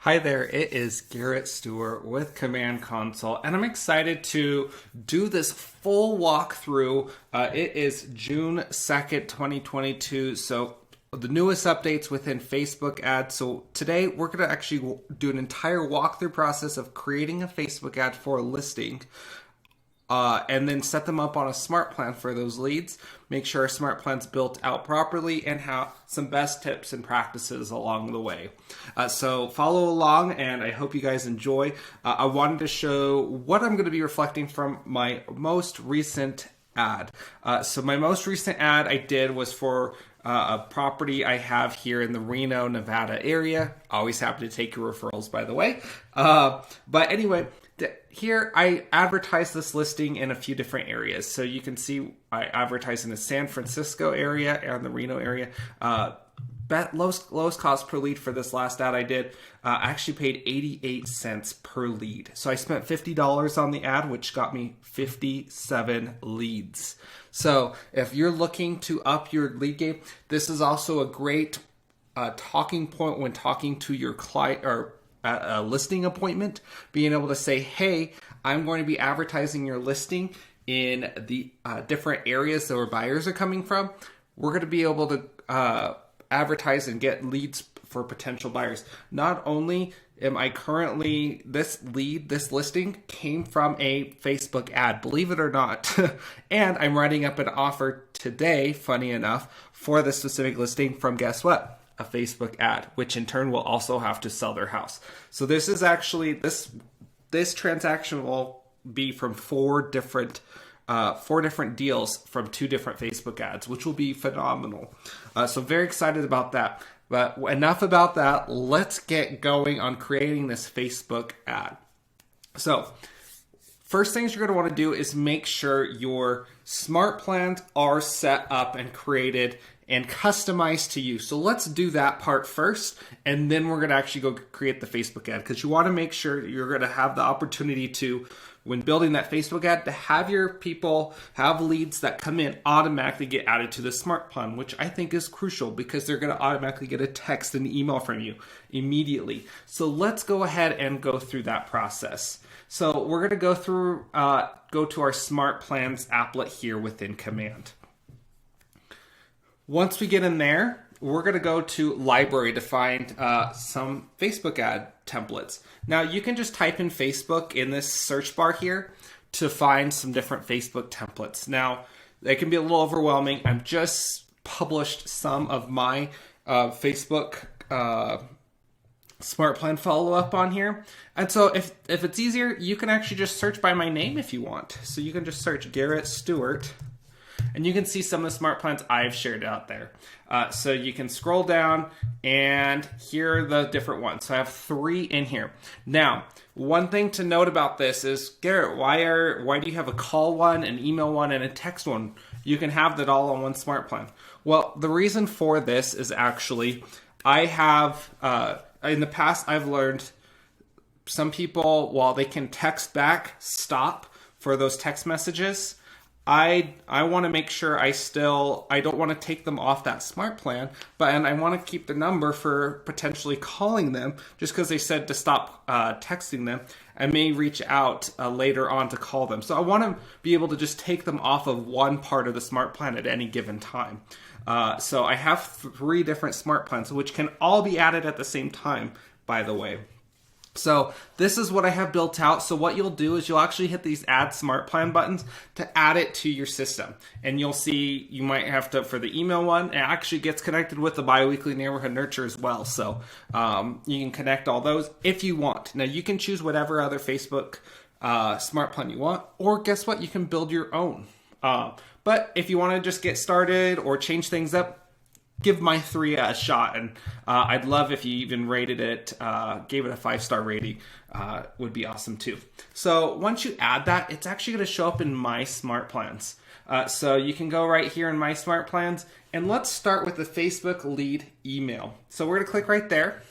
Hi there, it is Garrett Stewart with Command Console, and I'm excited to do this full walkthrough. It is June 2nd, 2022, so the newest updates within Facebook ads. So today we're going to actually do an entire walkthrough process of creating a Facebook ad for a listing. And then set them up on a smart plan for those leads. Make sure our smart plan's built out properly and have some best tips and practices along the way. So follow along, and I hope you guys enjoy. I wanted to show what I'm going to be reflecting from my most recent ad. So my most recent ad I did was for a property I have here in the Reno, Nevada area. Always happy to take your referrals, by the way. But anyway, here I advertise this listing in a few different areas. So you can see I advertise in the San Francisco area and the Reno area. Lowest cost per lead for this last ad I did, I actually paid 88 cents per lead. So I spent $50 on the ad, which got me 57 leads. So if you're looking to up your lead game, this is also a great talking point when talking to your client or at a listing appointment, being able to say, hey, I'm going to be advertising your listing in the different areas where buyers are coming from. We're going to be able to advertise and get leads for potential buyers. Not only am I currently, this listing came from a Facebook ad, believe it or not. And I'm writing up an offer today, funny enough, for this specific listing from, guess what? A Facebook ad, which in turn will also have to sell their house. So this is actually, this transaction will be from four different deals from two different Facebook ads, which will be phenomenal. So very excited about that. But enough about that. Let's get going on creating this Facebook ad. So first things you're going to want to do is make sure your smart plans are set up and created and customized to you. So let's do that part first, and then we're going to actually go create the Facebook ad, because you want to make sure you're going to have the opportunity to, when building that Facebook ad, to have your people have leads that come in automatically get added to the smart plan, which I think is crucial because they're going to automatically get a text and email from you immediately. So let's go ahead and go through that process. So we're going to go through, go to our smart plans applet here within Command. Once we get in there, we're going to go to library to find some Facebook ad templates. Now you can just type in Facebook in this search bar here to find some different Facebook templates. Now they can be a little overwhelming. I've just published some of my Facebook smart plan follow-up on here. And so if it's easier, you can actually just search by my name if you want. So you can just search Garrett Stewart, and you can see some of the smart plans I've shared out there. So you can scroll down, and here are the different ones. So I have 3 in here. Now, one thing to note about this is, Garrett, why do you have a call one, an email one, and a text one? You can have that all on one smart plan. Well, the reason for this is actually, I have, in the past, I've learned some people, while they can text back, stop for those text messages, I want to make sure I don't want to take them off that smart plan, and I want to keep the number for potentially calling them just because they said to stop texting them. I may reach out later on to call them. So I want to be able to just take them off of one part of the smart plan at any given time. So I have 3 different smart plans, which can all be added at the same time, by the way. So this is what I have built out. So what you'll do is you'll actually hit these add smart plan buttons to add it to your system. And you'll see you might have to, for the email one, it actually gets connected with the biweekly neighborhood nurture as well. So you can connect all those if you want. Now you can choose whatever other Facebook smart plan you want, or guess what? You can build your own. But if you want to just get started or change things up, give my 3 a shot, and I'd love if you even rated it, gave it a 5-star rating, would be awesome too. So once you add that, it's actually going to show up in My Smart Plans. So you can go right here in My Smart Plans, and let's start with the Facebook lead email. So we're going to click right there,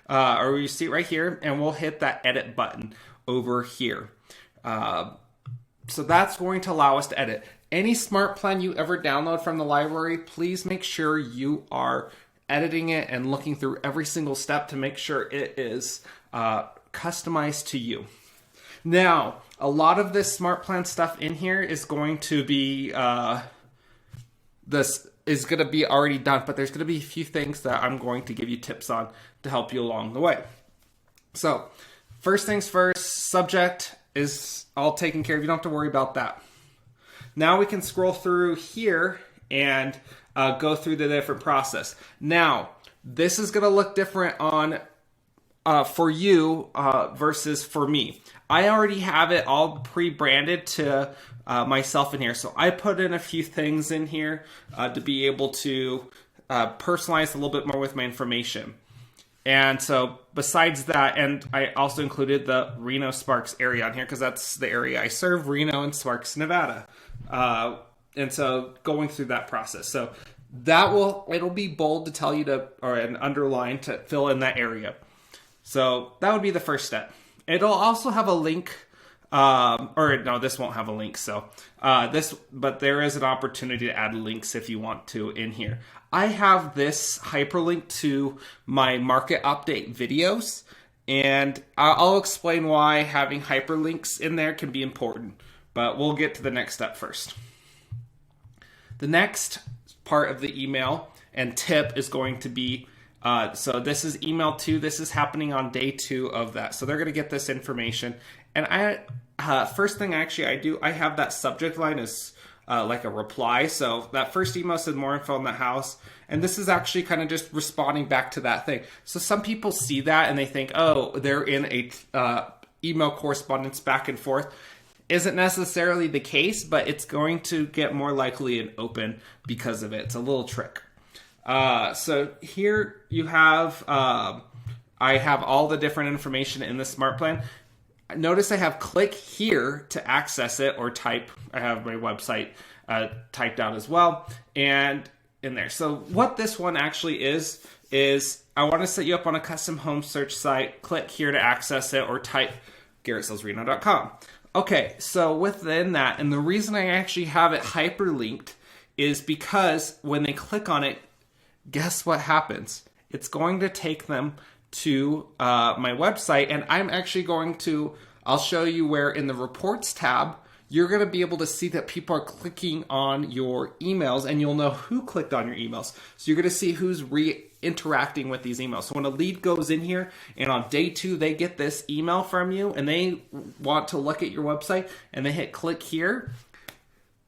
or you see it right here, and we'll hit that edit button over here. So that's going to allow us to edit. Any smart plan you ever download from the library, please make sure you are editing it and looking through every single step to make sure it is customized to you. Now, a lot of this SmartPlan stuff in here is going to be already done, but there's going to be a few things that I'm going to give you tips on to help you along the way. So, first things first, subject is all taken care of. You don't have to worry about that. Now we can scroll through here and go through the different process. Now, this is going to look different on for you versus for me. I already have it all pre-branded to myself in here. So I put in a few things in here to be able to personalize a little bit more with my information. And so besides that, and I also included the Reno Sparks area on here because that's the area I serve, Reno and Sparks, Nevada. And so going through that process. So it'll be bold to tell you and underline to fill in that area. So that would be the first step. It'll also have a link, this won't have a link. So but there is an opportunity to add links if you want to in here. I have this hyperlink to my market update videos, and I'll explain why having hyperlinks in there can be important, but we'll get to the next step first. The next part of the email and tip is going to be, so this is email 2. This is happening on day 2 of that. So they're going to get this information. And first thing actually I do, I have that subject line as like a reply. So that first email said more info on the house. And this is actually kind of just responding back to that thing. So some people see that and they think, oh, they're in a email correspondence back and forth. Isn't necessarily the case, but it's going to get more likely and open because of it. It's a little trick. So here you have, I have all the different information in the SmartPlan. Notice I have click here to access it or type. I have my website typed out as well and in there. So what this one actually is I want to set you up on a custom home search site. Click here to access it or type GarrettSellsReno.com. Okay, so within that, and the reason I actually have it hyperlinked is because when they click on it, guess what happens? It's going to take them to my website, and I'm actually I'll show you where in the reports tab, you're going to be able to see that people are clicking on your emails, and you'll know who clicked on your emails. So you're going to see who's interacting with these emails. So when a lead goes in here and on day 2 they get this email from you and they want to look at your website and they hit click here,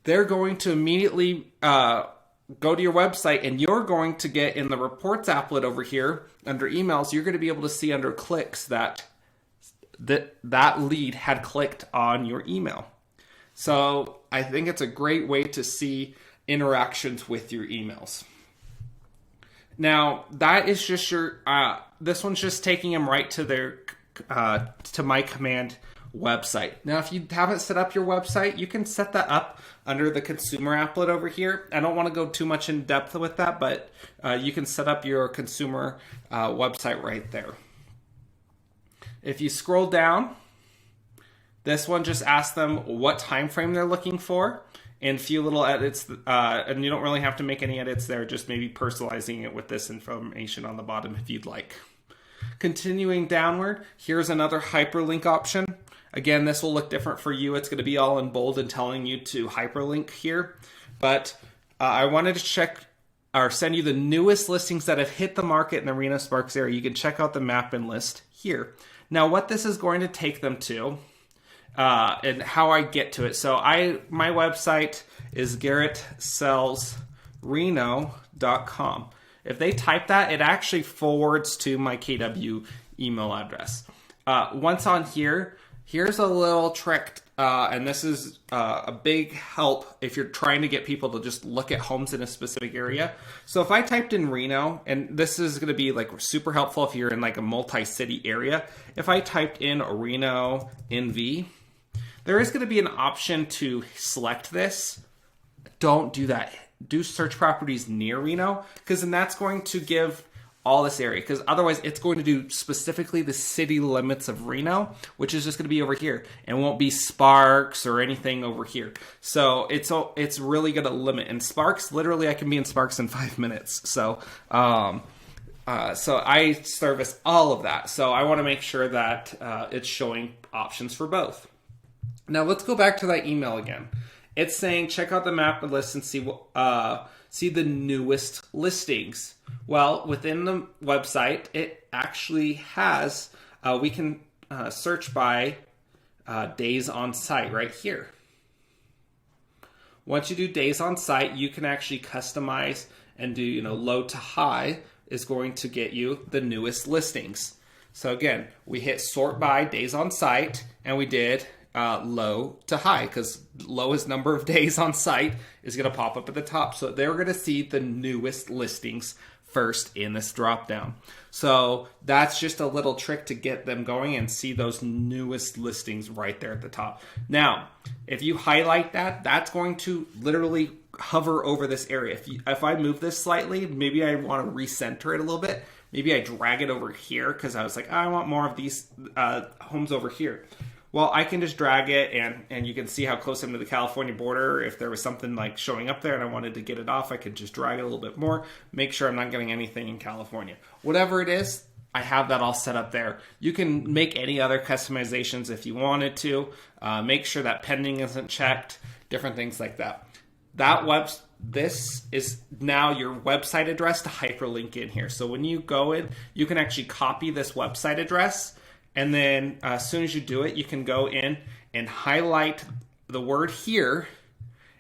they're going to immediately go to your website, and you're going to get in the reports applet over here under emails, you're going to be able to see under clicks that lead had clicked on your email. So I think it's a great way to see interactions with your emails. Now that is just this one's just taking them right to to my command website. Now, if you haven't set up your website, you can set that up under the consumer applet over here. I don't want to go too much in depth with that, but you can set up your consumer website right there. If you scroll down, this one just asks them what time frame they're looking for and a few little edits, and you don't really have to make any edits there, just maybe personalizing it with this information on the bottom if you'd like. Continuing downward, here's another hyperlink option. Again, this will look different for you. It's going to be all in bold and telling you to hyperlink here. But I wanted to check or send you the newest listings that have hit the market in the Reno Sparks area. You can check out the map and list here. Now, what this is going to take them to and how I get to it. So my website is GarrettSellsReno.com. If they type that, it actually forwards to my KW email address. Once on here, here's a little trick, and this is a big help if you're trying to get people to just look at homes in a specific area. So if I typed in Reno, and this is going to be like super helpful if you're in like a multi-city area. If I typed in Reno NV, there is going to be an option to select this. Don't do that. Do search properties near Reno, because then that's going to give all this area, because otherwise it's going to do specifically the city limits of Reno, which is just going to be over here, and won't be Sparks or anything over here. So it's really going to limit. And Sparks, literally, I can be in Sparks in 5 minutes. So so I service all of that. So I want to make sure that it's showing options for both. Now let's go back to that email again. It's saying check out the map list and see the newest listings. Well, within the website, it actually has, we can search by days on site right here. Once you do days on site, you can actually customize and do, low to high is going to get you the newest listings. So again, we hit sort by days on site, and we did low to high, because lowest number of days on site is going to pop up at the top. So they're going to see the newest listings first in this drop down. So that's just a little trick to get them going and see those newest listings right there at the top. Now, if you highlight that, that's going to literally hover over this area. If I move this slightly, maybe I want to recenter it a little bit. Maybe I drag it over here because I was like, I want more of these homes over here. Well, I can just drag it, and you can see how close I'm to the California border. If there was something like showing up there and I wanted to get it off, I could just drag it a little bit more, make sure I'm not getting anything in California. Whatever it is, I have that all set up there. You can make any other customizations if you wanted to. Make sure that pending isn't checked, different things like that. This is now your website address to hyperlink in here. So when you go in, you can actually copy this website address. And then as soon as you do it, you can go in and highlight the word here.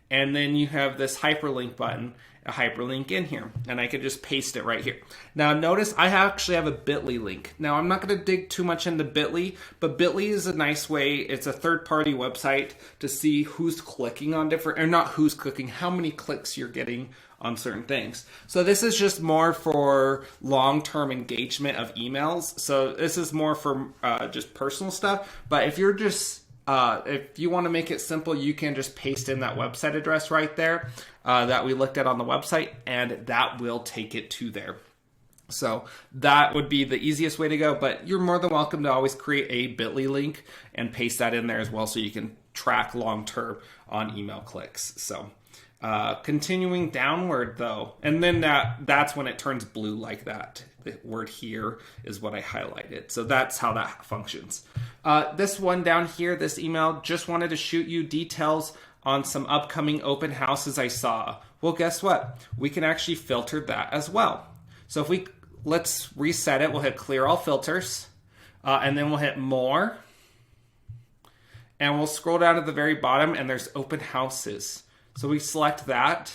And then you have this hyperlink button, a hyperlink in here. And I can just paste it right here. Now notice I actually have a bit.ly link. Now I'm not going to dig too much into bit.ly, but bit.ly is a nice way. It's a third-party website to see who's clicking on different, or not who's clicking, how many clicks you're getting on certain things. So this is just more for long-term engagement of emails. So this is more for just personal stuff. But if you're just if you want to make it simple, you can just paste in that website address right there that we looked at on the website, and that will take it to there. So that would be the easiest way to go, but you're more than welcome to always create a bit.ly link and paste that in there as well, so you can track long-term on email clicks. So continuing downward though, and then that's when it turns blue like that. The word here is what I highlighted. So that's how that functions. This one down here, this email, just wanted to shoot you details on some upcoming open houses I saw. Well, guess what? We can actually filter that as well. So if let's reset it, we'll hit clear all filters, and then we'll hit more, and we'll scroll down to the very bottom, and there's open houses. So we select that,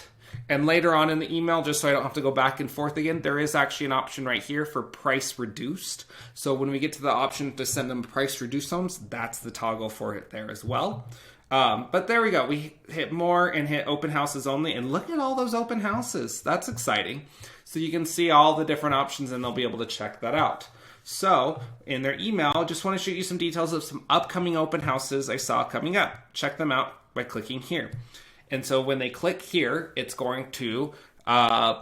and later on in the email, just so I don't have to go back and forth again, there is actually an option right here for price reduced. So when we get to the option to send them price reduced homes, that's the toggle for it there as well. But there we go. We hit more and hit open houses only, and look at all those open houses. That's exciting. So you can see all the different options, and they'll be able to check that out. So in their email, I just want to shoot you some details of some upcoming open houses I saw coming up. Check them out by clicking here. And so when they click here, it's going to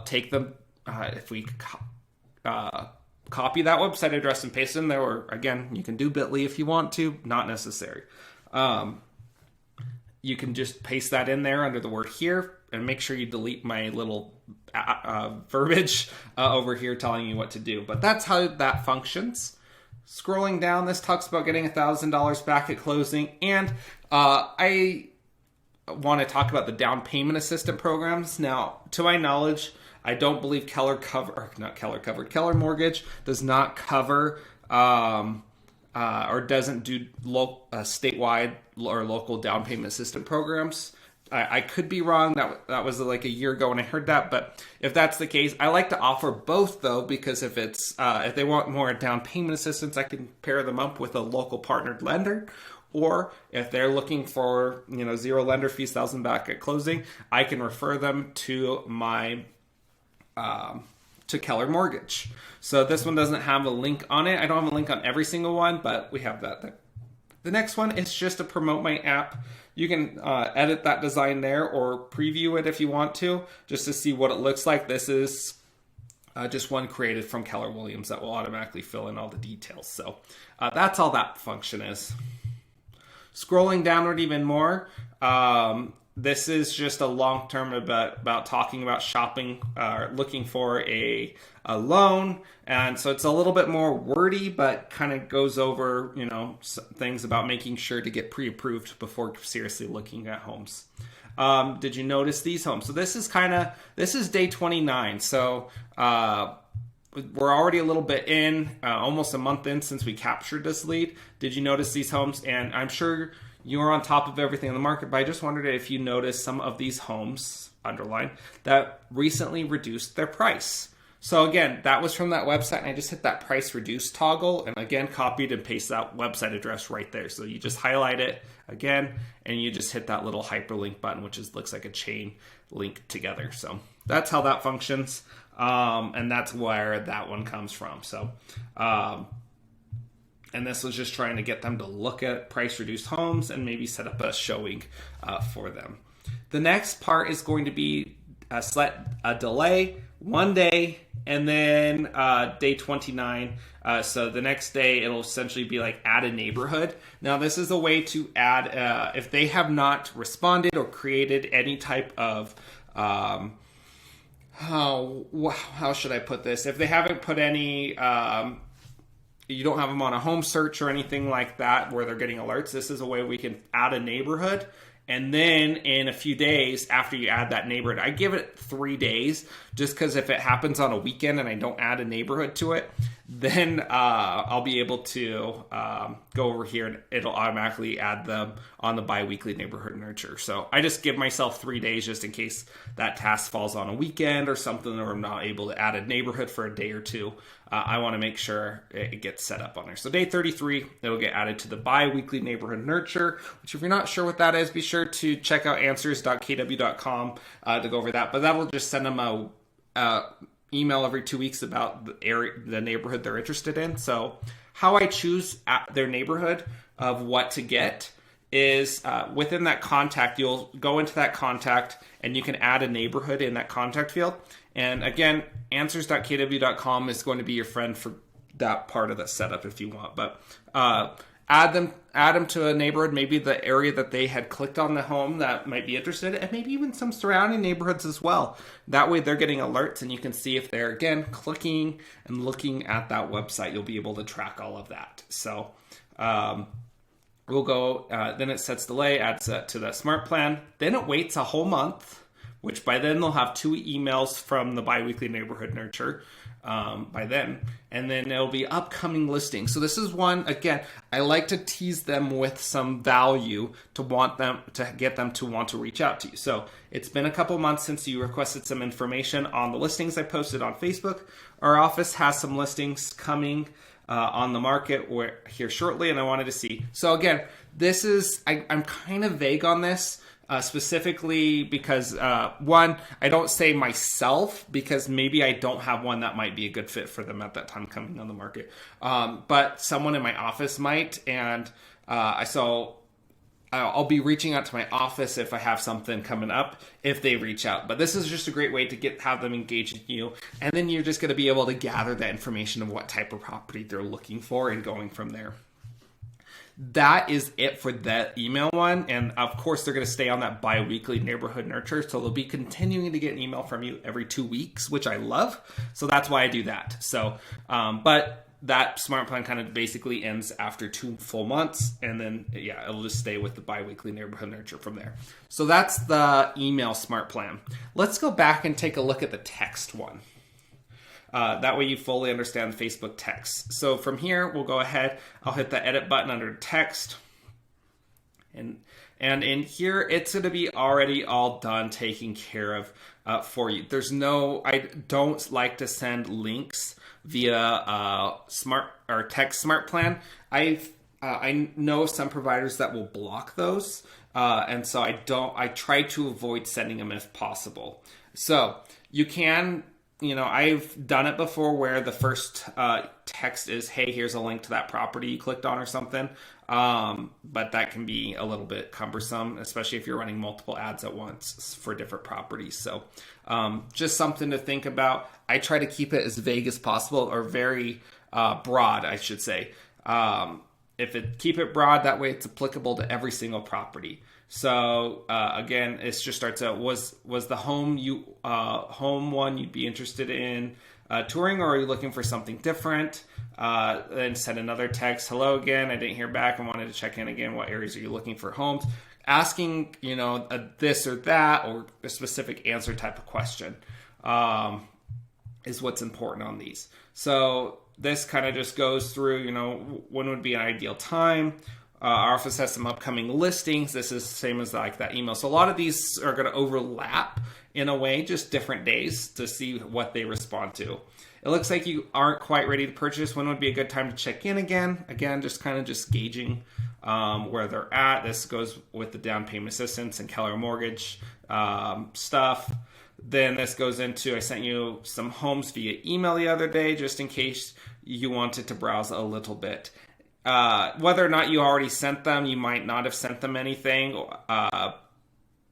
take them, if we copy that website address and paste it in there, or again, you can do bit.ly if you want to, not necessary. You can just paste that in there under the word here, and make sure you delete my little verbiage over here telling you what to do. But that's how that functions. Scrolling down, this talks about getting $1,000 back at closing, and I want to talk about the down payment assistant programs. Now, to my knowledge, I don't believe Keller Mortgage does not cover or doesn't do statewide or local down payment assistant programs. I could be wrong. That was like a year ago when I heard that. But if that's the case, I like to offer both though, because if they want more down payment assistance, I can pair them up with a local partnered lender. Or if they're looking for, zero lender fees, $1,000 back at closing, I can refer them to my to Keller Mortgage. So this one doesn't have a link on it. I don't have a link on every single one, but we have that. The next one is just to promote my app. You can edit that design there or preview it if you want to, just to see what it looks like. This is just one created from Keller Williams that will automatically fill in all the details. So that's all that function is. Scrolling downward even more, this is just a long term about talking about shopping, looking for a loan. And so it's a little bit more wordy, but kind of goes over, things about making sure to get pre-approved before seriously looking at homes. Did you notice these homes? So this is day 29. So we're already a little bit in, almost a month in since we captured this lead. Did you notice these homes? And I'm sure you're on top of everything in the market, but I just wondered if you noticed some of these homes, underline, that recently reduced their price. So again, that was from that website, and I just hit that price reduce toggle, and again, copied and pasted that website address right there. So you just highlight it again, and you just hit that little hyperlink button, which looks like a chain link together. So that's how that functions, and that's where that one comes from. So, and this was just trying to get them to look at price reduced homes and maybe set up a showing for them. The next part is going to be select a delay, 1 day, and then day 29. So the next day, it'll essentially be like add a neighborhood. Now, this is a way to add, if they have not responded or created any type of, how should I put this? If they haven't put any, you don't have them on a home search or anything like that where they're getting alerts, this is a way we can add a neighborhood. And then in a few days after you add that neighborhood, I give it 3 days just because if it happens on a weekend and I don't add a neighborhood to it, then I'll be able to go over here and it'll automatically add them on the bi-weekly neighborhood nurture. So I just give myself 3 days just in case that task falls on a weekend or something, or I'm not able to add a neighborhood for a day or two. I want to make sure it gets set up on there. So day 33, it'll get added to the bi-weekly neighborhood nurture, which if you're not sure what that is, be sure to check out answers.kw.com to go over that. But that will just send them a email every 2 weeks about the area, the neighborhood they're interested in. So how I choose their neighborhood of what to get is within that contact, you'll go into that contact and you can add a neighborhood in that contact field. And again, answers.kw.com is going to be your friend for that part of the setup if you want. But add them to a neighborhood, maybe the area that they had clicked on the home that might be interested, and maybe even some surrounding neighborhoods as well. That way they're getting alerts and you can see if they're, again, clicking and looking at that website. You'll be able to track all of that. So we'll go, then it sets delay, adds that to the smart plan. Then it waits a whole month, which by then they'll have 2 emails from the biweekly neighborhood nurture by then. And then it'll be upcoming listings. So this is one, again, I like to tease them with some value to get them to want to reach out to you. So it's been a couple months since you requested some information on the listings I posted on Facebook. Our office has some listings coming on the market here shortly, and I wanted to see. So again, this is, I'm kind of vague on this. Specifically because one, I don't say myself because maybe I don't have one that might be a good fit for them at that time coming on the market. But someone in my office might, and so I'll be reaching out to my office if I have something coming up if they reach out. But this is just a great way to have them engage in you, and then you're just going to be able to gather that information of what type of property they're looking for and going from there. That is it for that email one. And of course, they're going to stay on that bi-weekly neighborhood nurture. So they'll be continuing to get an email from you every 2 weeks, which I love. So that's why I do that. So, but that smart plan kind of basically ends after 2 full months. And then, yeah, it'll just stay with the bi-weekly neighborhood nurture from there. So that's the email smart plan. Let's go back and take a look at the text one. That way you fully understand Facebook text. So from here, we'll go ahead. I'll hit the edit button under text. And in here, it's going to be already all done, taken care of for you. I don't like to send links via smart or text smart plan. I know some providers that will block those. And so I try to avoid sending them if possible. So you can, I've done it before where the first text is, hey, here's a link to that property you clicked on or something. But that can be a little bit cumbersome, especially if you're running multiple ads at once for different properties. So just something to think about. I try to keep it as vague as possible, or very broad, I should say. Keep it broad, that way it's applicable to every single property. So again, it just starts out, was the home one you'd be interested in touring, or are you looking for something different? Then send another text, hello again, I didn't hear back, I wanted to check in again, what areas are you looking for homes? Asking, this or that, or a specific answer type of question is what's important on these. So this kind of just goes through, when would be an ideal time. Our office has some upcoming listings. This is the same as like that email. So a lot of these are going to overlap in a way, just different days to see what they respond to. It looks like you aren't quite ready to purchase. When would be a good time to check in again? Again, just gauging where they're at. This goes with the down payment assistance and Keller Mortgage stuff. Then this goes into, I sent you some homes via email the other day, just in case you wanted to browse a little bit. Whether or not you already sent them, you might not have sent them anything.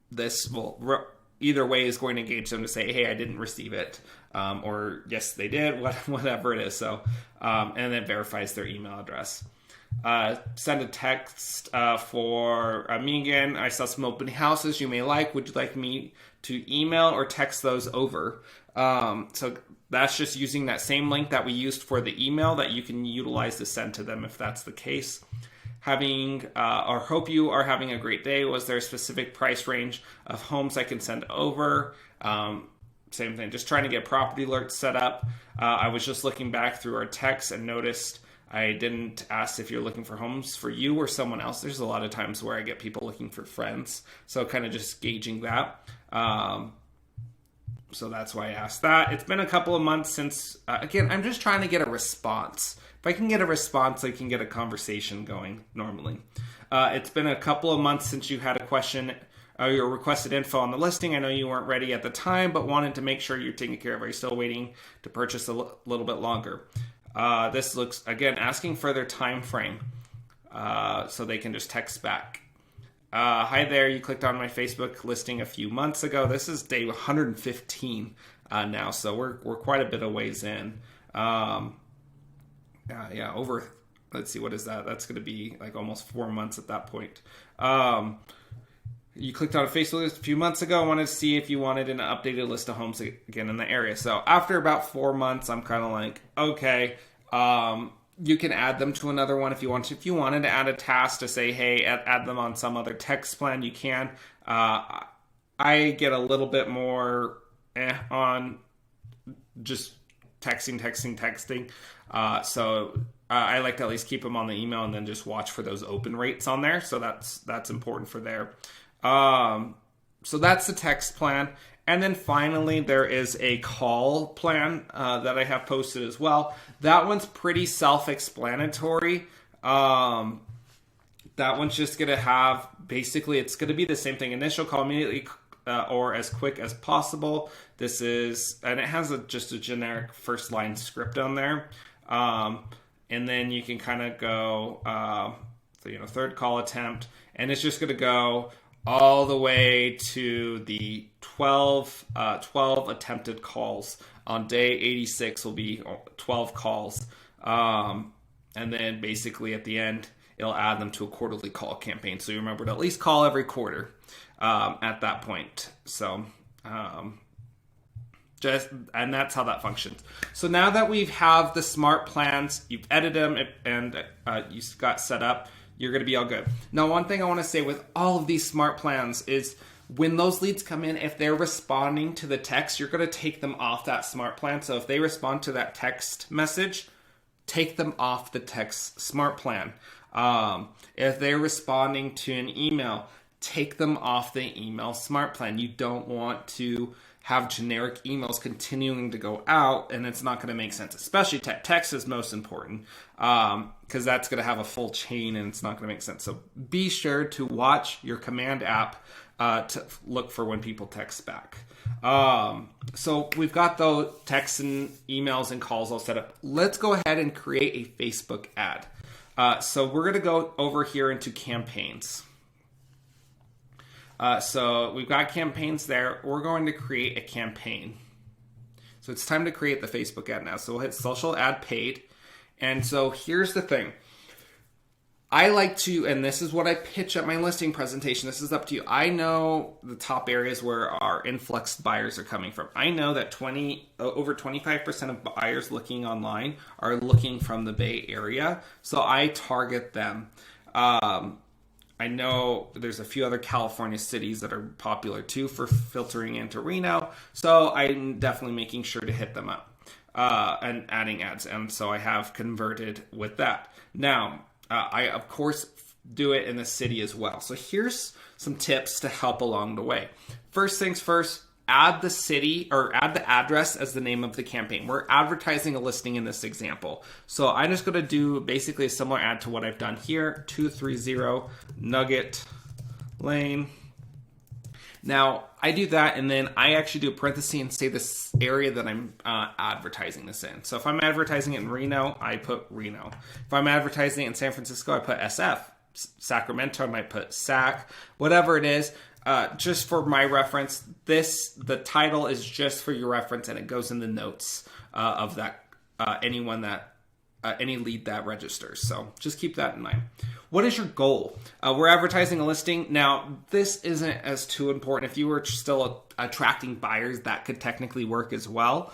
This will either way is going to engage them to say, hey, I didn't receive it. Or yes, they did, whatever it is. So, and then it verifies their email address. Send a text for me again. I saw some open houses you may like. Would you like me to email or text those over? So that's just using that same link that we used for the email that you can utilize to send to them if that's the case. Or hope you are having a great day. Was there a specific price range of homes I can send over? Same thing, just trying to get property alerts set up. I was just looking back through our texts and noticed I didn't ask if you're looking for homes for you or someone else. There's a lot of times where I get people looking for friends. So kind of just gauging that. So that's why I asked that. It's been a couple of months since, again, I'm just trying to get a response. If I can get a response, I can get a conversation going normally. It's been a couple of months since you had a question, your requested info on the listing. I know you weren't ready at the time, but wanted to make sure you're taken care of. Are you still waiting to purchase a little bit longer? This looks, again, asking for their time frame, so they can just text back. Hi there, you clicked on my Facebook listing a few months ago. This is day 115 now, so we're quite a bit of ways in. Over, let's see, what is that? That's going to be like almost 4 months at that point. You clicked on a Facebook list a few months ago. I wanted to see if you wanted an updated list of homes again in the area. So after about 4 months, I'm kind of like, okay, you can add them to another one if you want to. If you wanted to add a task to say, hey, add them on some other text plan, you can. I get a little bit more on just texting. So I like to at least keep them on the email and then just watch for those open rates on there. So that's important for there. So that's the text plan. And then finally, there is a call plan that I have posted as well. That one's pretty self-explanatory. That one's just going to have, basically, it's going to be the same thing. Initial call immediately or as quick as possible. This is, and it has just a generic first line script on there. And then you can kind of go, third call attempt. And it's just going to go all the way to the 12 attempted calls. On day 86 will be 12 calls. And then basically at the end, it'll add them to a quarterly call campaign. So you remember to at least call every quarter at that point. So and that's how that functions. So now that we have the smart plans, you've edited them and you got set up, you're going to be all good. Now, one thing I want to say with all of these smart plans is when those leads come in, if they're responding to the text, you're going to take them off that smart plan. So if they respond to that text message, take them off the text smart plan. If they're responding to an email, take them off the email smart plan. You don't want to have generic emails continuing to go out, and it's not going to make sense, especially text is most important because that's going to have a full chain and it's not going to make sense. So be sure to watch your command app to look for when people text back. So we've got those texts and emails and calls all set up. Let's go ahead and create a Facebook ad. So we're going to go over here into campaigns. So we've got campaigns there. We're going to create a campaign. So it's time to create the Facebook ad now. So we'll hit social ad paid. And so here's the thing. I like to, and this is what I pitch at my listing presentation. This is up to you. I know the top areas where our influx buyers are coming from. I know that over 25% of buyers looking online are looking from the Bay Area. So I target them. I know there's a few other California cities that are popular too for filtering into Reno. So I'm definitely making sure to hit them up and adding ads. And so I have converted with that. Now, I, of course, do it in the city as well. So here's some tips to help along the way. First things first, add the city or add the address as the name of the campaign. We're advertising a listing in this example. So I'm just going to do basically a similar ad to what I've done here, 230 Nugget Lane. Now, I do that, and then I actually do a parenthesis and say this area that I'm advertising this in. So if I'm advertising it in Reno, I put Reno. If I'm advertising it in San Francisco, I put SF. Sacramento, I might put SAC. Whatever it is, just for my reference, the title is just for your reference, and it goes in the notes of that any lead that registers. So just keep that in mind. What is your goal? We're advertising a listing. Now, this isn't as too important. If you were still attracting buyers, that could technically work as well.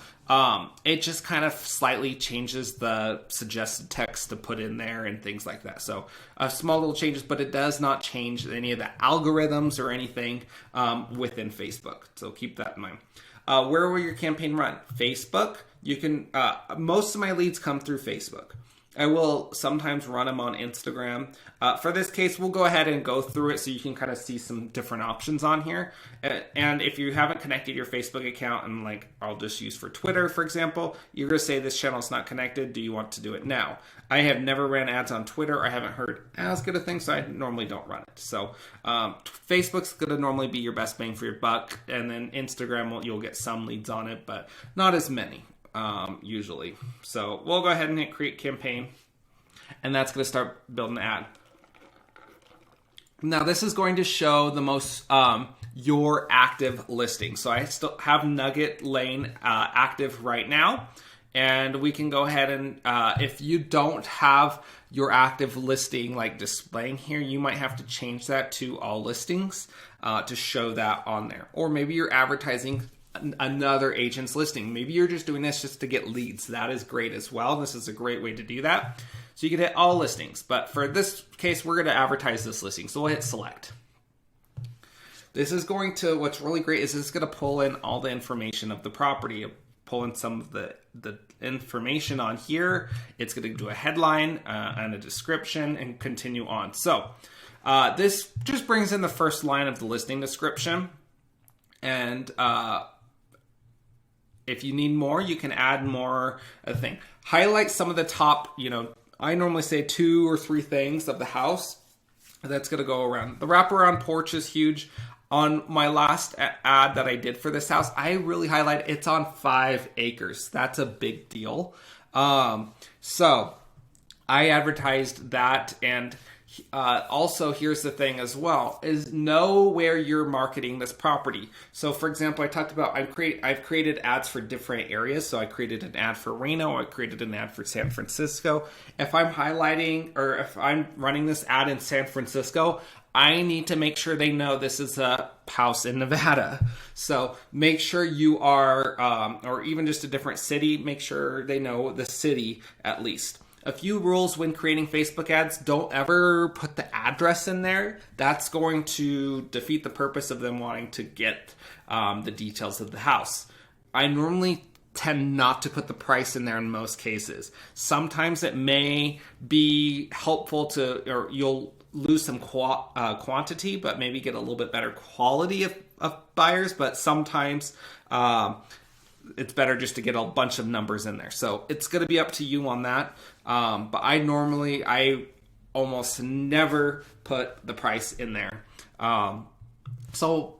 It just kind of slightly changes the suggested text to put in there and things like that. So small little changes, but it does not change any of the algorithms or anything within Facebook. So keep that in mind. Where will your campaign run? Facebook. You can. Most of my leads come through Facebook. I will sometimes run them on Instagram. For this case, we'll go ahead and go through it so you can kind of see some different options on here. And if you haven't connected your Facebook account, and like I'll just use for Twitter, for example, you're going to say this channel is not connected. Do you want to do it now? I have never ran ads on Twitter. I haven't heard as good a thing, so I normally don't run it. So Facebook's going to normally be your best bang for your buck. And then Instagram, you'll get some leads on it, but not as many. Usually. So we'll go ahead and hit create campaign, and that's going to start building the ad. Now this is going to show the most your active listing. So I still have Nugget Lane active right now, and we can go ahead and if you don't have your active listing like displaying here, you might have to change that to all listings to show that on there. Or maybe you're advertising another agent's listing. Maybe you're just doing this just to get leads. That is great as well. This is a great way to do that. So you can hit all listings, but for this case, we're going to advertise this listing. So we'll hit select. This is going to, what's really great is it's going to pull in all the information of the property, pull in some of the information on here. It's going to do a headline and a description and continue on. So this just brings in the first line of the listing description. And if you need more, you can add more thing. Highlight some of the top, I normally say 2 or 3 things of the house that's going to go around. The wraparound porch is huge. On my last ad that I did for this house, I really highlight it's on 5 acres. That's a big deal. So I advertised that, and also here's the thing as well, is know where you're marketing this property. So for example, I talked about I've created ads for different areas. So I created an ad for Reno, I created an ad for San Francisco. If I'm highlighting or if I'm running this ad in San Francisco, I need to make sure they know this is a house in Nevada. So make sure you are, or even just a different city, make sure they know the city at least. A few rules when creating Facebook ads: don't ever put the address in there. That's going to defeat the purpose of them wanting to get the details of the house. I normally tend not to put the price in there in most cases. Sometimes it may be helpful or you'll lose some quantity, but maybe get a little bit better quality of buyers. But sometimes it's better just to get a bunch of numbers in there. So it's going to be up to you on that. But I almost never put the price in there. So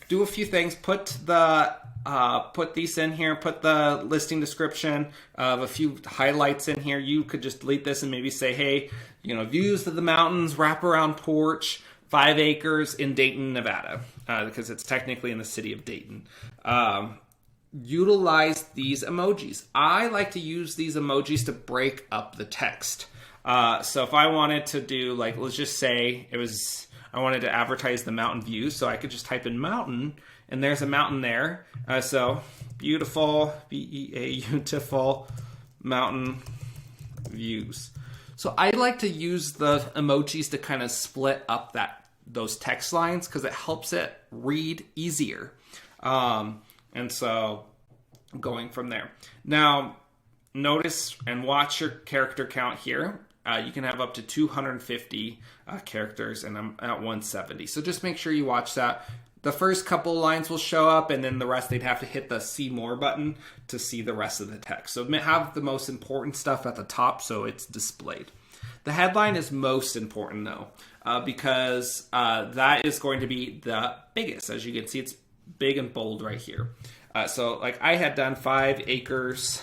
do a few things. Put these in here. Put the listing description of a few highlights in here. You could just delete this and maybe say, hey, views of the mountains, wraparound porch, 5 acres in Dayton, Nevada, because it's technically in the city of Dayton. Utilize these emojis. I like to use these emojis to break up the text. So if I wanted to do, like, let's just say I wanted to advertise the mountain view, so I could just type in mountain, and there's a mountain there. So beautiful, beautiful mountain views. So I like to use the emojis to kind of split up those text lines because it helps it read easier. And so going from there. Now, notice and watch your character count here. You can have up to 250 characters, and I'm at 170. So just make sure you watch that. The first couple lines will show up, and then the rest, they'd have to hit the see more button to see the rest of the text. So have the most important stuff at the top so it's displayed. The headline is most important, though, because that is going to be the biggest. As you can see, it's big and bold right here. So like I had done 5 acres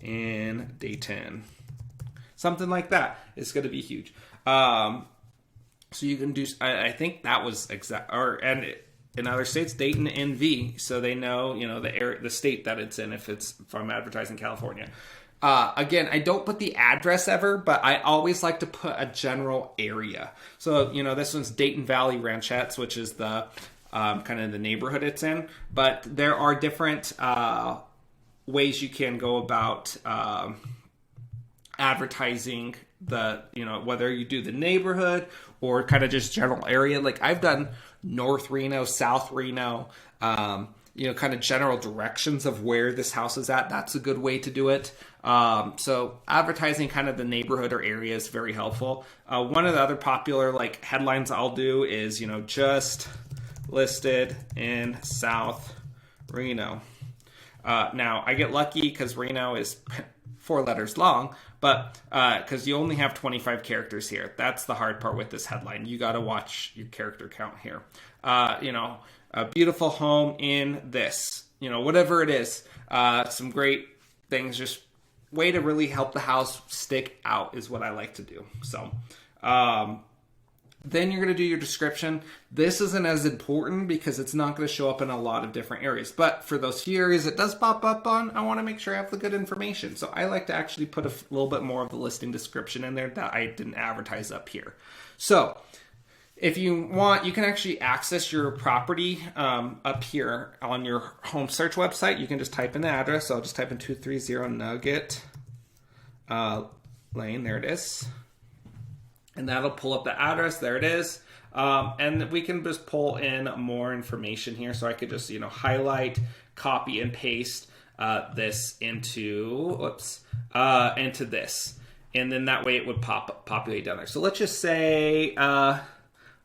in Dayton. Something like that. It's going to be huge. So you can do, I think that was exact, and in other states, Dayton NV, so they know, the state that it's in if it's from advertising California. Again, I don't put the address ever, but I always like to put a general area. So, this one's Dayton Valley Ranchettes, which is the kind of the neighborhood it's in. But there are different ways you can go about advertising whether you do the neighborhood or kind of just general area. Like I've done North Reno, South Reno, kind of general directions of where this house is at. That's a good way to do it. So advertising kind of the neighborhood or area is very helpful. One of the other popular headlines I'll do is, just listed in South Reno. Now I get lucky because Reno is 4 letters long, but because you only have 25 characters here. That's the hard part with this headline. You got to watch your character count here. A beautiful home in this, whatever it is. Some great things, just way to really help the house stick out is what I like to do. So then you're going to do your description. This isn't as important because it's not going to show up in a lot of different areas. But for those few areas it does pop up on, I want to make sure I have the good information. So I like to actually put a little bit more of the listing description in there that I didn't advertise up here. So if you want, you can actually access your property up here on your home search website. You can just type in the address. So I'll just type in 230 Nugget Lane. There it is. And that'll pull up the address. There it is. And we can just pull in more information here. So I could just, highlight, copy, and paste this into this. And then that way it would populate down there. So let's just say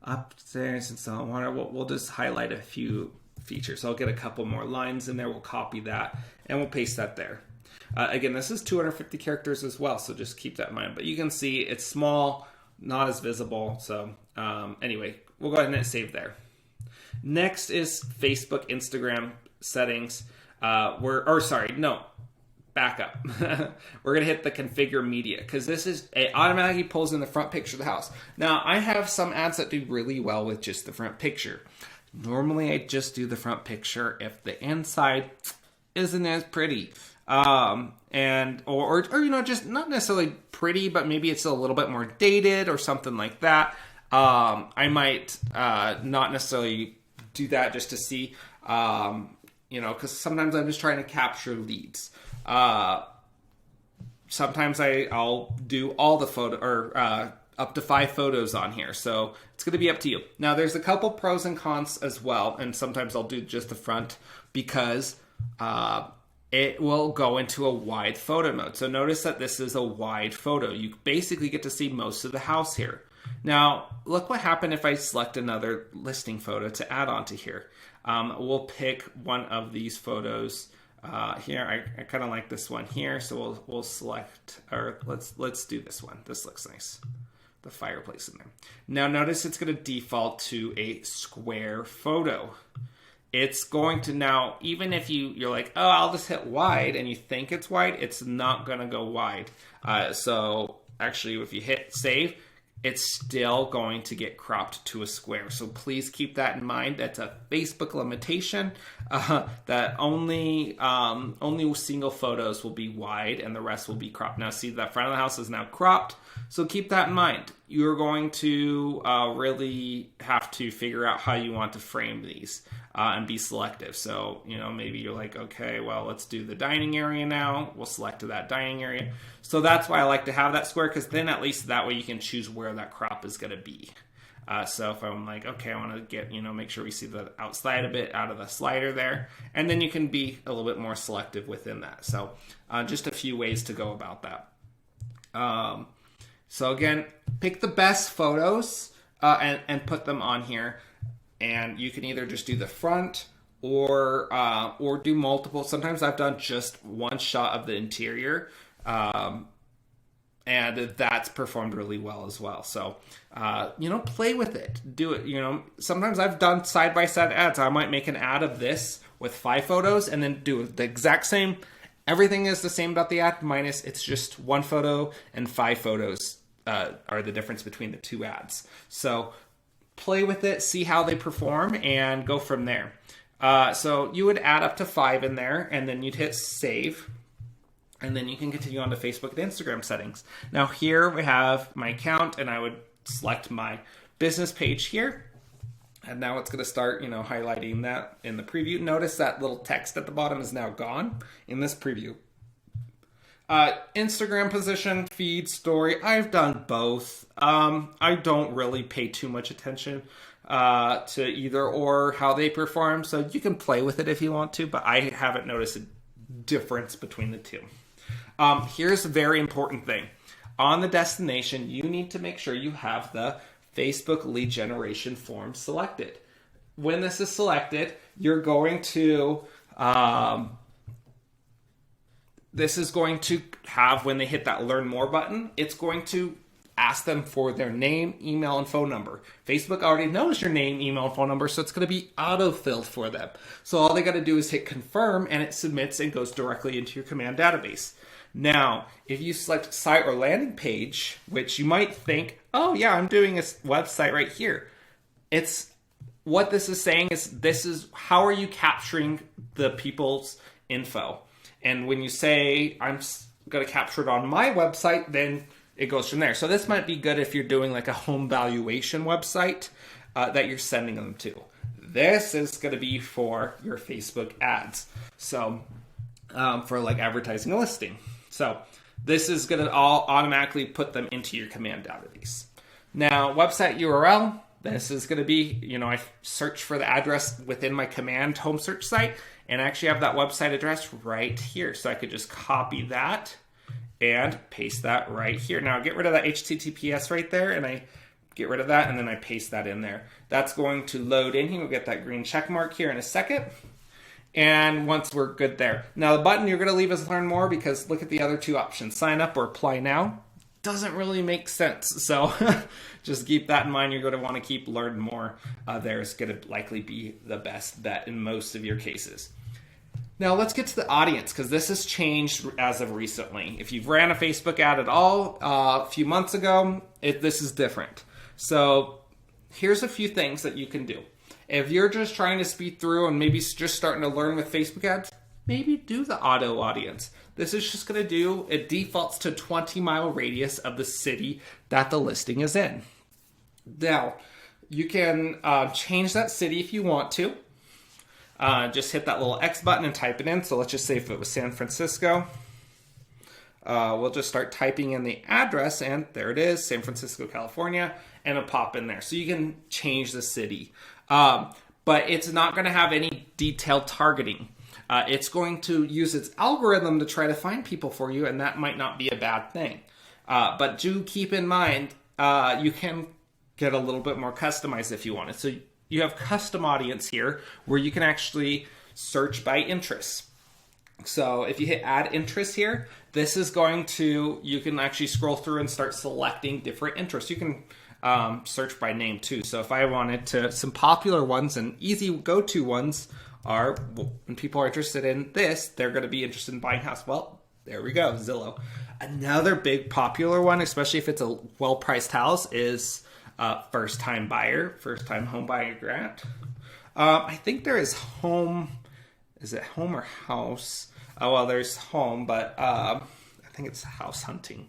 upstairs and saltwater, we'll just highlight a few features. So I'll get a couple more lines in there. We'll copy that and we'll paste that there. Again, this is 250 characters as well. So just keep that in mind. But you can see it's small, not as visible. So anyway, we'll go ahead and hit save there. Next is Facebook, Instagram settings. Back up. We're going to hit the configure media because it automatically pulls in the front picture of the house. Now, I have some ads that do really well with just the front picture. Normally, I just do the front picture if the inside isn't as pretty. Or just not necessarily pretty, but maybe it's a little bit more dated or something like that. I might not necessarily do that just to see, because sometimes I'm just trying to capture leads. Sometimes I'll do all the photo or up to 5 photos on here. So it's going to be up to you. Now there's a couple pros and cons as well. And sometimes I'll do just the front because it will go into a wide photo mode. So notice that this is a wide photo. You basically get to see most of the house here. Now, look what happened if I select another listing photo to add onto here. We'll pick one of these photos here. I kind of like this one here, so we'll select, or let's do this one. This looks nice. the fireplace in there. Now notice it's going to default to a square photo. It's going to now, even if you're like, oh, I'll just hit wide, and you think it's wide, it's not going to go wide. So actually, if you hit save, it's still going to get cropped to a square. So please keep that in mind. That's a Facebook limitation, that only single photos will be wide and the rest will be cropped. Now see, that front of the house is now cropped. So keep that in mind. You're going to really have to figure out how you want to frame these and be selective. So, maybe you're like, okay, well, let's do the dining area now. We'll select that dining area. So that's why I like to have that square, because then at least that way you can choose where that crop is going to be. So if I'm like, okay, I want to get, make sure we see the outside a bit out of the slider there. And then you can be a little bit more selective within that. So just a few ways to go about that. So again, pick the best photos and put them on here. And you can either just do the front or do multiple. Sometimes I've done just one shot of the interior, and that's performed really well as well. So, play with it. Do it. Sometimes I've done side-by-side ads. I might make an ad of this with 5 photos and then do the exact same. Everything is the same about the ad, minus it's just 1 photo and 5 photos are the difference between the 2 ads. So play with it, see how they perform, and go from there. So you would add up to 5 in there, and then you'd hit save, and then you can continue on to Facebook and Instagram settings. Now here we have my account, and I would select my business page here. And now it's going to start, highlighting that in the preview. Notice that little text at the bottom is now gone in this preview. Instagram position, feed, story. I've done both. I don't really pay too much attention to either or how they perform. So you can play with it if you want to, but I haven't noticed a difference between the two. Here's a very important thing. On the destination, you need to make sure you have the Facebook lead generation form selected. When this is selected, you're going to... this is going to have, when they hit that Learn More button, it's going to ask them for their name, email, and phone number. Facebook already knows your name, email, and phone number, so it's going to be auto-filled for them. So all they got to do is hit confirm, and it submits and goes directly into your command database. Now, if you select site or landing page, which you might think, oh yeah, I'm doing a website right here. It's what this is saying is, this is how are you capturing the people's info. And when you say, I'm going to capture it on my website, then it goes from there. So this might be good if you're doing like a home valuation website that you're sending them to. This is going to be for your Facebook ads. So for like advertising a listing. So this is going to all automatically put them into your command database. Now, website URL, this is going to be, I search for the address within my command home search site, and I actually have that website address right here. So I could just copy that and paste that right here. Now get rid of that HTTPS right there, and I get rid of that, and then I paste that in there. That's going to load in here. We'll get that green check mark here in a second. And once we're good there. Now the button you're going to leave is Learn More, because look at the other 2 options, sign up or apply now. Doesn't really make sense. So just keep that in mind. You're going to want to keep Learn More. There's going to likely be the best bet in most of your cases. Now let's get to the audience, because this has changed as of recently. If you've ran a Facebook ad at all a few months ago, this is different. So here's a few things that you can do. If you're just trying to speed through and maybe just starting to learn with Facebook ads, maybe do the auto audience. This is just going to do, it defaults to 20-mile radius of the city that the listing is in. Now, you can change that city if you want to. Just hit that little X button and type it in. So let's just say if it was San Francisco, we'll just start typing in the address, and there it is, San Francisco, California, and it'll pop in there. So you can change the city. But it's not going to have any detailed targeting. It's going to use its algorithm to try to find people for you, and that might not be a bad thing. But do keep in mind, you can get a little bit more customized if you want it. So you have custom audience here, where you can actually search by interests. So if you hit add interest here, this is going to, you can actually scroll through and start selecting different interests. You can search by name too. So if I wanted to, some popular ones and easy go-to ones are, well, when people are interested in this, they're going to be interested in buying a house. Well, there we go, Zillow. Another big popular one, especially if it's a well-priced house, is first-time buyer, first-time home buyer grant. I think there is home. Is it home or house? Oh, well, there's home, but I think it's house hunting.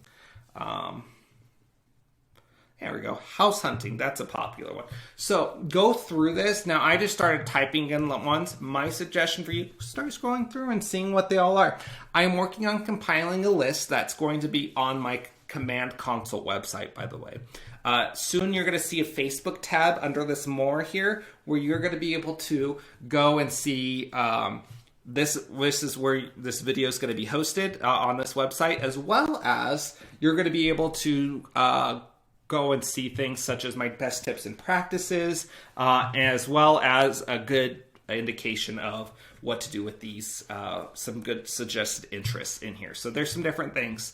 There we go. House hunting. That's a popular one. So go through this. Now, I just started typing in ones. My suggestion for you, start scrolling through and seeing what they all are. I'm working on compiling a list that's going to be on my Command Console website, by the way. Soon you're going to see a Facebook tab under this more here, where you're going to be able to go and see this is where this video is going to be hosted on this website, as well as you're going to be able to go and see things such as my best tips and practices, as well as a good indication of what to do with these, some good suggested interests in here. So there's some different things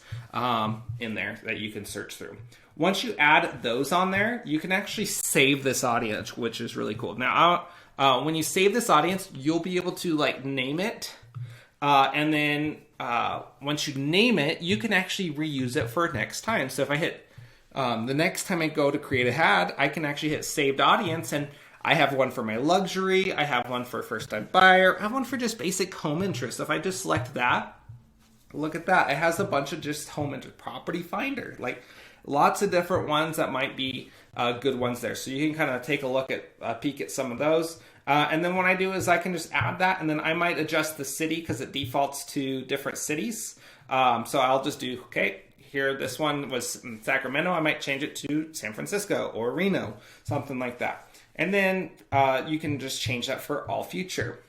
in there that you can search through. Once you add those on there, you can actually save this audience, which is really cool. Now, when you save this audience, you'll be able to like name it. And then once you name it, you can actually reuse it for next time. So if I hit the next time I go to create a ad, I can actually hit saved audience, and I have one for my luxury, I have one for first time buyer, I have one for just basic home interest. If I just select that, look at that. It has a bunch of just home interest, property finder, like lots of different ones that might be good ones there. So you can kind of take a look at, peek at some of those. And then what I do is I can just add that, and then I might adjust the city because it defaults to different cities. So I'll just do, okay, here, this one was in Sacramento. I might change it to San Francisco or Reno, something like that. And then you can just change that for all future.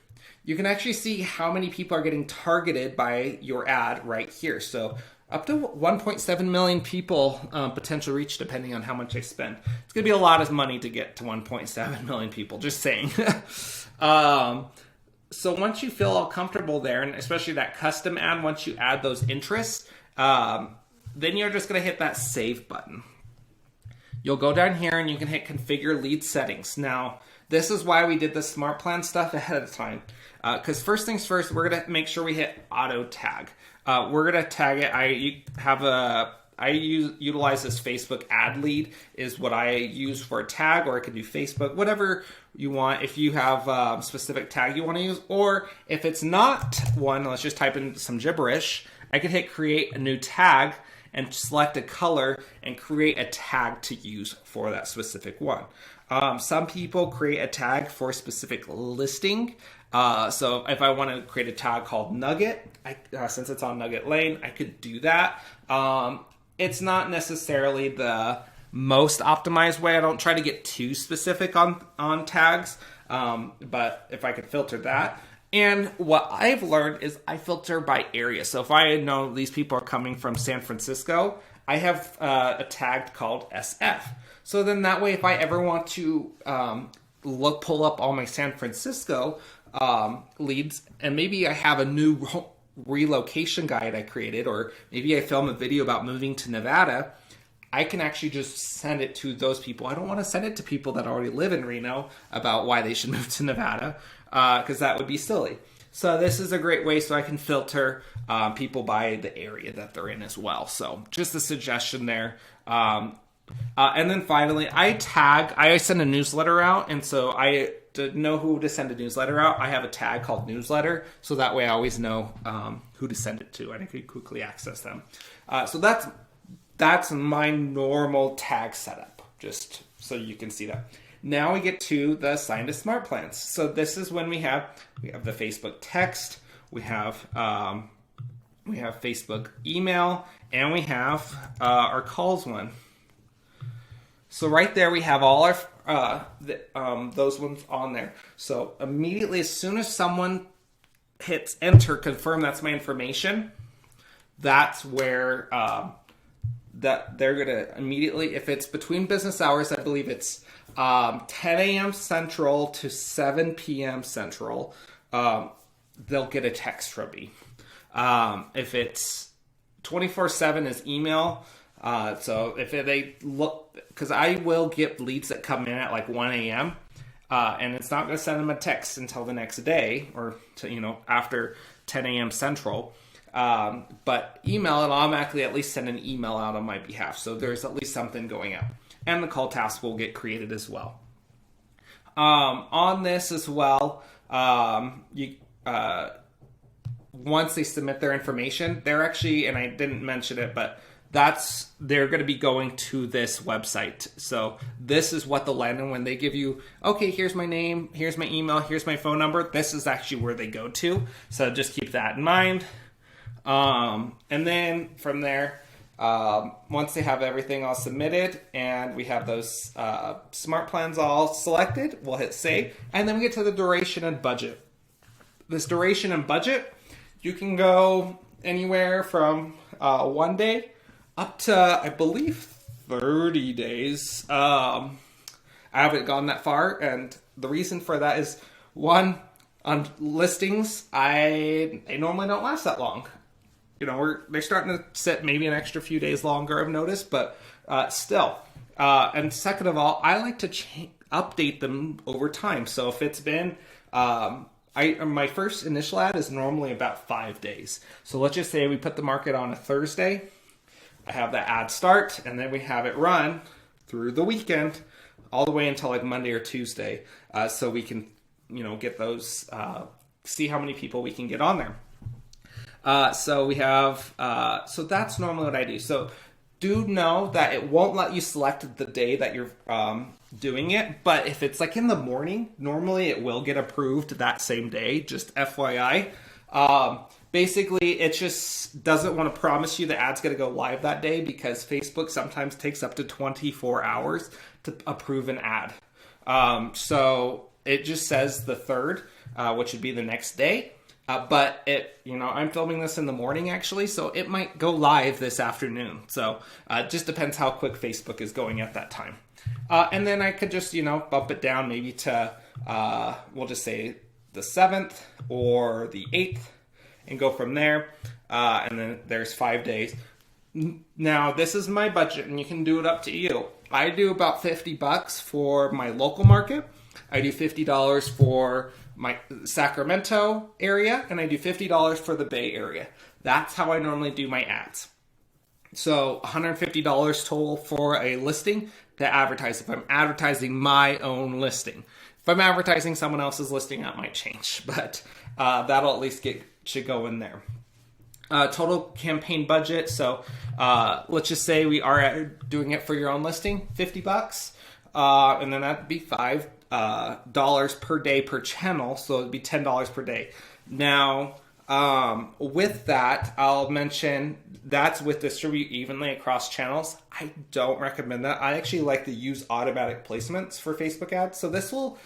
You can actually see how many people are getting targeted by your ad right here. So up to 1.7 million people potential reach, depending on how much I spend. It's going to be a lot of money to get to 1.7 million people, just saying. So once you feel all comfortable there, and especially that custom ad, once you add those interests, then you're just going to hit that save button. You'll go down here and you can hit configure lead settings. Now, this is why we did the SmartPlan stuff ahead of time. Because first things first, we're going to make sure we hit auto tag. We're going to tag it. I utilize this Facebook ad lead is what I use for a tag, or I could do Facebook, whatever you want. If you have a specific tag you want to use, or if it's not one, let's just type in some gibberish. I could hit create a new tag and select a color and create a tag to use for that specific one. Some people create a tag for a specific listing. So if I want to create a tag called Nugget, since it's on Nugget Lane, I could do that. It's not necessarily the most optimized way. I don't try to get too specific on tags, but if I could filter that. And what I've learned is I filter by area. So if I know these people are coming from San Francisco, I have a tag called SF. So then that way, if I ever want to pull up all my San Francisco leads, and maybe I have a new relocation guide I created, or maybe I film a video about moving to Nevada, I can actually just send it to those people. I don't want to send it to people that already live in Reno about why they should move to Nevada, because that would be silly. So this is a great way so I can filter people by the area that they're in as well. So just a suggestion there. And then finally, I send a newsletter out, and so to know who to send a newsletter out, I have a tag called newsletter, so that way I always know who to send it to, and I can quickly access them. So that's my normal tag setup, just so you can see that. Now we get to the assign to SmartPlans. So this is when we have the Facebook text, we have Facebook email, and we have our calls one. So right there we have all our those ones on there. So immediately, as soon as someone hits enter, confirm that's my information, that's where that they're gonna immediately, if it's between business hours, I believe it's 10 a.m. Central to 7 p.m. Central, they'll get a text from me. If it's 24/7 is email. So if they look, because I will get leads that come in at like 1 a.m. And it's not going to send them a text until the next day or after 10 a.m. Central. But email, it automatically at least send an email out on my behalf. So there's at least something going out. And the call task will get created as well. On this as well, once they submit their information, they're actually, and I didn't mention it, but they're going to be going to this website. So this is what the landing, when they give you, okay, here's my name, here's my email, here's my phone number, this is actually where they go to. So just keep that in mind. And then from there, once they have everything all submitted and we have those smart plans all selected, we'll hit save. And then we get to the duration and budget. This duration and budget, you can go anywhere from 1 day up to, I believe, 30 days. I haven't gone that far, and the reason for that is, one, on listings, they normally don't last that long. They're starting to sit maybe an extra few days longer, I've noticed, but still. And second of all, I like to update them over time. So if it's been, my first initial ad is normally about 5 days. So let's just say we put the market on a Thursday. I have the ad start, and then we have it run through the weekend, all the way until like Monday or Tuesday, so we can, get those, see how many people we can get on there. So we have, so that's normally what I do. So do know that it won't let you select the day that you're doing it, but if it's like in the morning, normally it will get approved that same day, just FYI. Basically, it just doesn't want to promise you the ad's going to go live that day, because Facebook sometimes takes up to 24 hours to approve an ad. So it just says the 3rd, which would be the next day. But I'm filming this in the morning actually, so it might go live this afternoon. So it just depends how quick Facebook is going at that time. And then I could just, bump it down maybe to, we'll just say the 7th or the 8th. And go from there, and then there's 5 days. Now, this is my budget, and you can do it up to you. I do about $50 for my local market. I do $50 for my Sacramento area, and I do $50 for the Bay Area. That's how I normally do my ads. So $150 total for a listing to advertise if I'm advertising my own listing. If I'm advertising someone else's listing, that might change, but that'll at least should go in there. Total campaign budget. So let's just say we are doing it for your own listing, $50, and then that'd be $5 per day per channel. So it'd be $10 per day. Now, with that, I'll mention that's with distribute evenly across channels. I don't recommend that. I actually like to use automatic placements for Facebook ads. So this will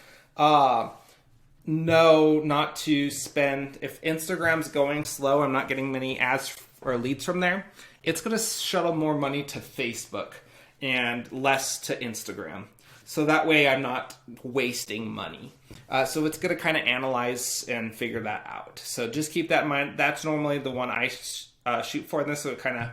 know not to spend, if Instagram's going slow, I'm not getting many ads or leads from there, it's going to shuttle more money to Facebook and less to Instagram. So that way I'm not wasting money. So it's going to kind of analyze and figure that out. So just keep that in mind. That's normally the one I shoot for. And this will kind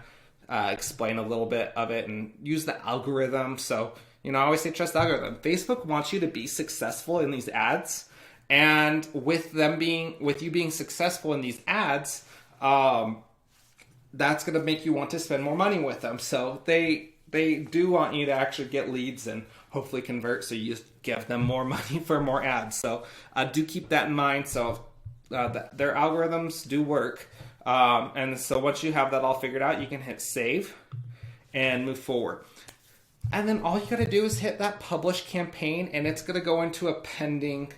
of explain a little bit of it and use the algorithm. So, I always say trust the algorithm. Facebook wants you to be successful in these ads. And with you being successful in these ads, that's going to make you want to spend more money with them. So they do want you to actually get leads and hopefully convert, so you give them more money for more ads. So do keep that in mind. So their algorithms do work. And so once you have that all figured out, you can hit save and move forward. And then all you got to do is hit that publish campaign, and it's going to go into a pending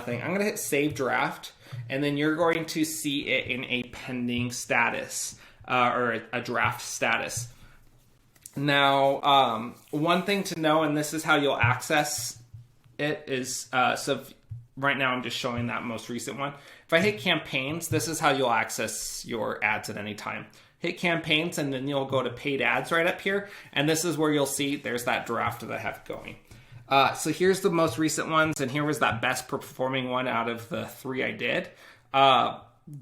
thing. I'm going to hit save draft, and then you're going to see it in a pending status or a draft status. Now, one thing to know, and this is how you'll access it, is right now I'm just showing that most recent one. If I hit campaigns, this is how you'll access your ads at any time. Hit campaigns, and then you'll go to paid ads right up here, and this is where you'll see there's that draft that I have going. So here's the most recent ones, and here was that best performing one out of the 3 I did.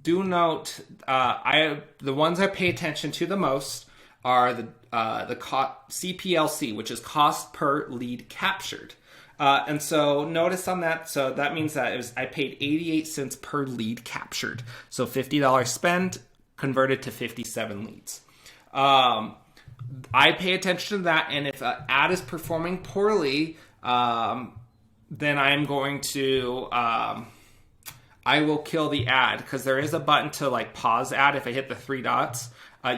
Do note, the ones I pay attention to the most are the CPLC, which is cost per lead captured. And so notice on that, so that means that I paid 88 cents per lead captured. So $50 spend converted to 57 leads. I pay attention to that, and if an ad is performing poorly, then I'm going to, I will kill the ad, because there is a button to like pause ad. If I hit the three dots,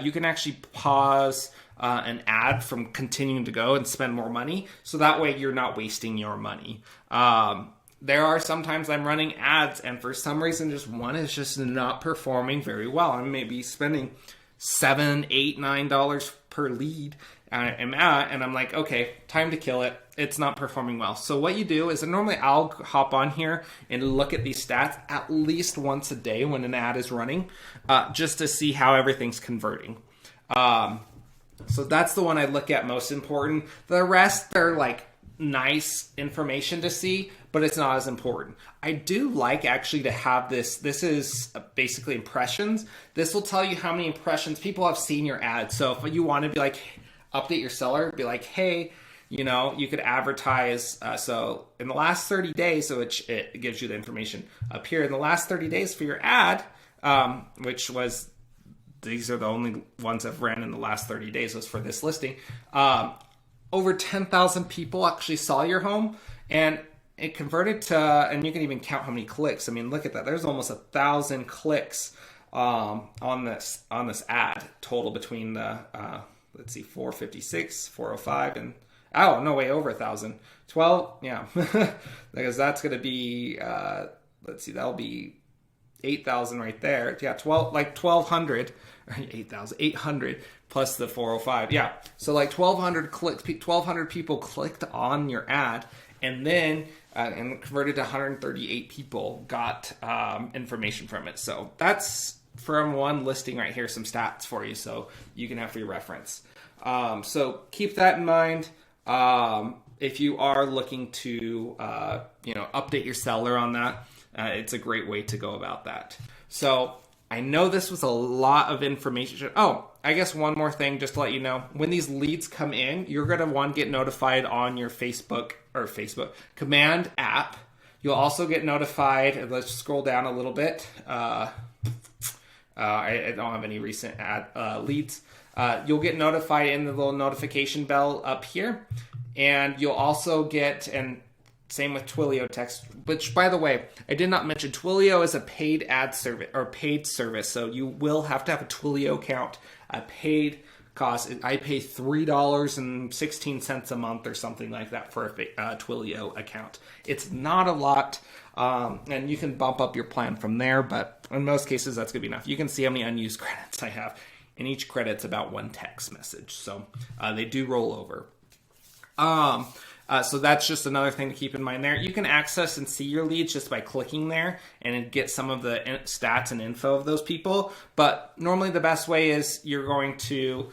you can actually pause an ad from continuing to go and spend more money. So that way you're not wasting your money. There are sometimes I'm running ads, and for some reason, just one is just not performing very well. I'm maybe spending $7, $8, $9 per lead. And I'm like, okay, time to kill it. It's not performing well. So what you do is, normally I'll hop on here and look at these stats at least once a day when an ad is running, just to see how everything's converting. So that's the one I look at most important. The rest, they're like nice information to see, but it's not as important. I do like actually to have this. This is basically impressions. This will tell you how many impressions people have seen your ad. So if you want to be like, update your seller, be like, hey, you know, you could advertise. So in the last 30 days, so it gives you the information up here. In the last 30 days for your ad, which was, these are the only ones I've ran in the last 30 days was for this listing. Over 10,000 people actually saw your home, and it converted to, and you can even count how many clicks. I mean, look at that. There's almost 1,000 clicks on this ad total between the, let's see, 456, 405, and oh, no way, over 1,000. 12, yeah, because that's going to be, let's see, that'll be 8,000 right there. Yeah, 1,200, 8,000, 800 plus the 405. Yeah, so like 1,200 clicks, 1,200 people clicked on your ad, and then and converted to 138 people got information from it. So that's from one listing right here, some stats for you, so you can have for your reference. So keep that in mind. If you are looking to, update your seller on that, it's a great way to go about that. So I know this was a lot of information. Oh, I guess one more thing, just to let you know, when these leads come in, you're going to get notified on your Facebook Command app. You'll also get notified. Let's scroll down a little bit. I don't have any recent leads. You'll get notified in the little notification bell up here. And you'll also get, and same with Twilio text, which, by the way, I did not mention, Twilio is a paid ad service or paid service. So you will have to have a Twilio account, a paid cost. I pay $3.16 a month or something like that for a Twilio account. It's not a lot, and you can bump up your plan from there, but in most cases, that's going to be enough. You can see how many unused credits I have, and each credit's about one text message. So they do roll over. So that's just another thing to keep in mind there. You can access and see your leads just by clicking there and get some of the stats and info of those people. But normally the best way is you're going to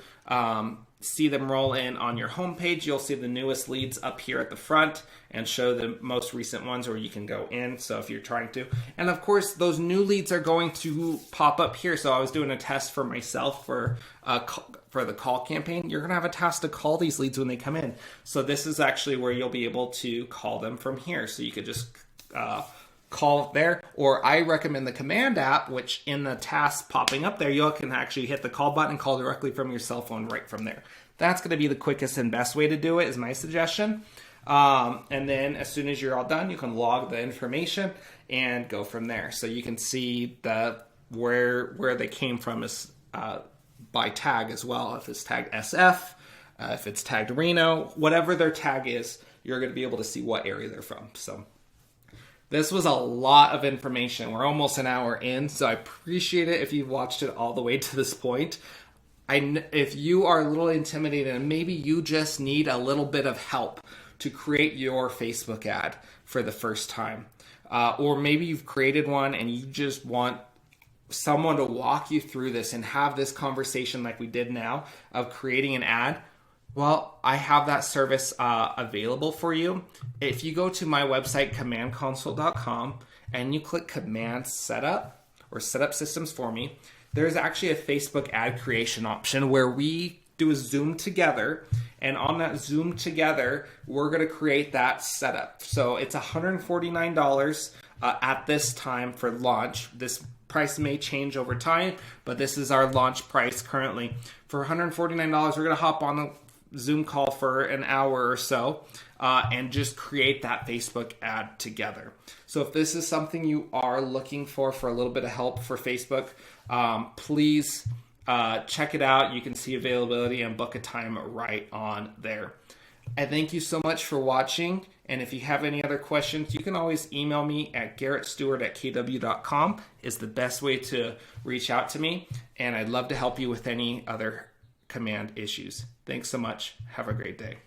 see them roll in on your homepage. You'll see the newest leads up here at the front and show the most recent ones where you can go in. So if you're trying to, and of course those new leads are going to pop up here. So I was doing a test for myself for the call campaign. You're going to have a task to call these leads when they come in. So this is actually where you'll be able to call them from here. So you could just call there, or I recommend the Command app, which in the task popping up there, you can actually hit the call button and call directly from your cell phone right from there. That's going to be the quickest and best way to do it, is my suggestion. And then as soon as you're all done, you can log the information and go from there. So you can see where they came from is by tag as well. If it's tagged SF, if it's tagged Reno, whatever their tag is, you're going to be able to see what area they're from. So this was a lot of information. We're almost an hour in, so I appreciate it if you've watched it all the way to this point. If you are a little intimidated and maybe you just need a little bit of help to create your Facebook ad for the first time, or maybe you've created one and you just want someone to walk you through this and have this conversation like we did now of creating an ad, well, I have that service available for you. If you go to my website, commandconsole.com, and you click Command Setup, or set up systems for me, there's actually a Facebook ad creation option where we do a Zoom together. And on that Zoom together, we're going to create that setup. So it's $149 at this time for launch. This price may change over time, but this is our launch price currently. For $149, we're going to hop on a Zoom call for an hour or so and just create that Facebook ad together. So if this is something you are looking for a little bit of help for Facebook, please check it out. You can see availability and book a time right on there. I thank you so much for watching. And if you have any other questions, you can always email me at garrettstewart@kw.com is the best way to reach out to me. And I'd love to help you with any other command issues. Thanks so much. Have a great day.